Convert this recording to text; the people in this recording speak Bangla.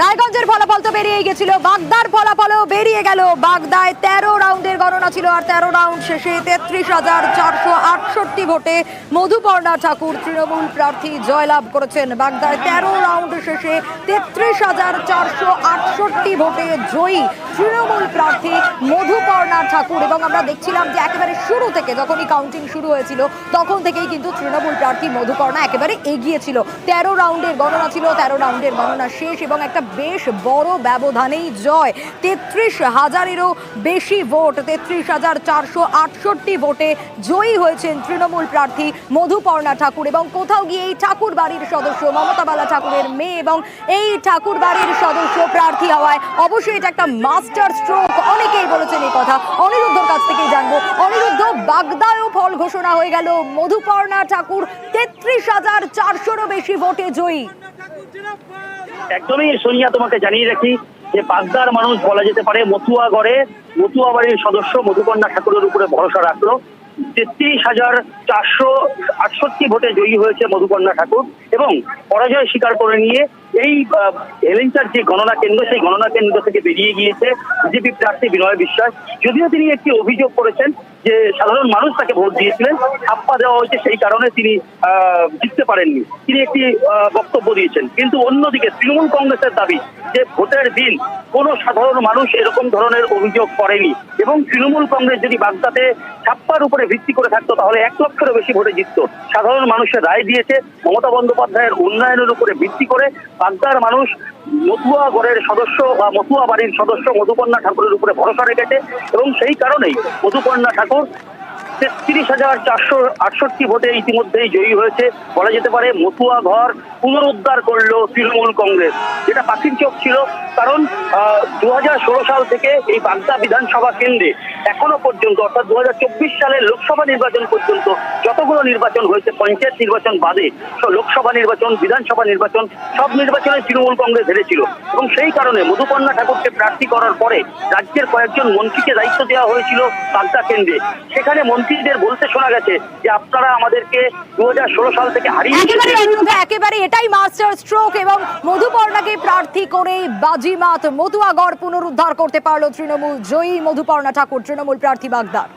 রায়গঞ্জের ফলাফল তো বেরিয়ে গেছিল, বাগদার ফলাফলও বেরিয়ে গেল। বাগদায় 13 রাউন্ডের গণনা ছিল, আর 13 রাউন্ড শেষে 33,468 ভোটে মধুপর্ণা ঠাকুর তৃণমূল প্রার্থী জয়লাভ করেছেন। বাগদায় 13 রাউন্ড শেষে 33,468 ভোটে জয়ী তৃণমূল প্রার্থী মধুপর্ণা ঠাকুর। এবং আমরা দেখছিলাম যে একেবারে শুরু থেকে, যখনই কাউন্টিং শুরু হয়েছিল তখন থেকেই কিন্তু তৃণমূল প্রার্থী মধুপর্ণা একেবারে এগিয়ে ছিল। 13 রাউন্ডের গণনা ছিল, 13 রাউন্ডের গণনা শেষ এবং একটা বেশ বড় ব্যবধানেই জয়। 33,000-এরও বেশি ভোট, 33,468 ভোটে জয়ী হয়েছেন তৃণমূল প্রার্থী মধুপর্ণা ঠাকুর। এবং কোথাও গিয়ে এই ঠাকুর বাড়ির সদস্য, মমতা বালা ঠাকুরের মেয়ে এবং এই ঠাকুর বাড়ির সদস্য প্রার্থী হওয়ায় অবশ্যই এটা একটা মাস্টার স্ট্রোক। অনেকেই বলেছেন এই কথা, অনিরুদ্ধর কাছ থেকেই জানবো। অনিরুদ্ধ, বাগদায়ও ফল ঘোষণা হয়ে গেল, মধুপর্ণা ঠাকুর 33,400-রও বেশি ভোটে জয়ী। একদমই সোনিয়া, তোমাকে জানিয়ে রাখি যে বাগদার মানুষ বলা যেতে পারে মতুয়া বাড়ির সদস্য মধুপর্ণা ঠাকুরের উপরে ভরসা রাখলো। 33,468 ভোটে জয়ী হয়েছে মধুপর্ণা ঠাকুর এবং পরাজয় স্বীকার করে নিয়ে এই হেলেঞ্চার যে গণনা কেন্দ্র, সেই গণনা কেন্দ্র থেকে বেরিয়ে গিয়েছে বিজেপি প্রার্থী বিনয় বিশ্বাস। যদিও তিনি একটি অভিযোগ করেছেন যে সাধারণ মানুষ তাকে ভোট দিয়েছিলেন, ছাপ্পা দেওয়া হয়েছে, সেই কারণে তিনি জিততে পারেননি। তিনি একটি বক্তব্য দিয়েছেন। কিন্তু অন্যদিকে তৃণমূল কংগ্রেসের দাবি যে ভোটের দিন কোনো সাধারণ মানুষ এরকম ধরনের অভিযোগ করেনি এবং তৃণমূল কংগ্রেস যদি বাগদাতে ছাপ্পার উপরে ভিত্তি করে থাকতো তাহলে 1 লক্ষেরও বেশি ভোটে জিতত। সাধারণ মানুষের রায় দিয়েছে মমতা বন্দ্যোপাধ্যায়ের উন্নয়নের উপরে ভিত্তি করে বাগদার মানুষ মতুয়া গড়ের সদস্য বা মতুয়া বাড়ির সদস্য মধুপর্ণা ঠাকুরের উপরে ভরসা রেখেছে এবং সেই কারণেই মধুপর্ণা ঠাকুর 33,468 ভোটে ইতিমধ্যেই জয়ী হয়েছে। বলা যেতে পারে মতুয়া ঘর পুনরুদ্ধার করলো তৃণমূল কংগ্রেস, যেটা পাখির চোখ ছিল। কারণ 2016 সাল থেকে এই বাগদা বিধানসভা কেন্দ্রে এখনো পর্যন্ত, অর্থাৎ 2024 সালের লোকসভা নির্বাচন পর্যন্ত যতগুলো নির্বাচন হয়েছে, পঞ্চায়েত নির্বাচন বাদে লোকসভা নির্বাচন, বিধানসভা নির্বাচন, সব নির্বাচনে তৃণমূল কংগ্রেস হেরেছিল এবং সেই কারণে মধুপর্ণা ঠাকুরকে প্রার্থী করার পরে রাজ্যের কয়েকজন মন্ত্রীকে দায়িত্ব দেওয়া হয়েছিল বাগদা কেন্দ্রে। সেখানে মন্ত্রীদের বলতে শোনা গেছে যে আপনারা আমাদেরকে 2016 সাল থেকে হারিয়ে একেবারে এটাই মাস্টার স্ট্রোক এবং মধুপর্ণাকে প্রার্থী করে বাজিমাত, মতুয়াগড় পুনরুদ্ধার করতে পারলো তৃণমূল। জয়ী মধুপর্ণা ঠাকুর, তৃণমূল প্রার্থী বাগদার।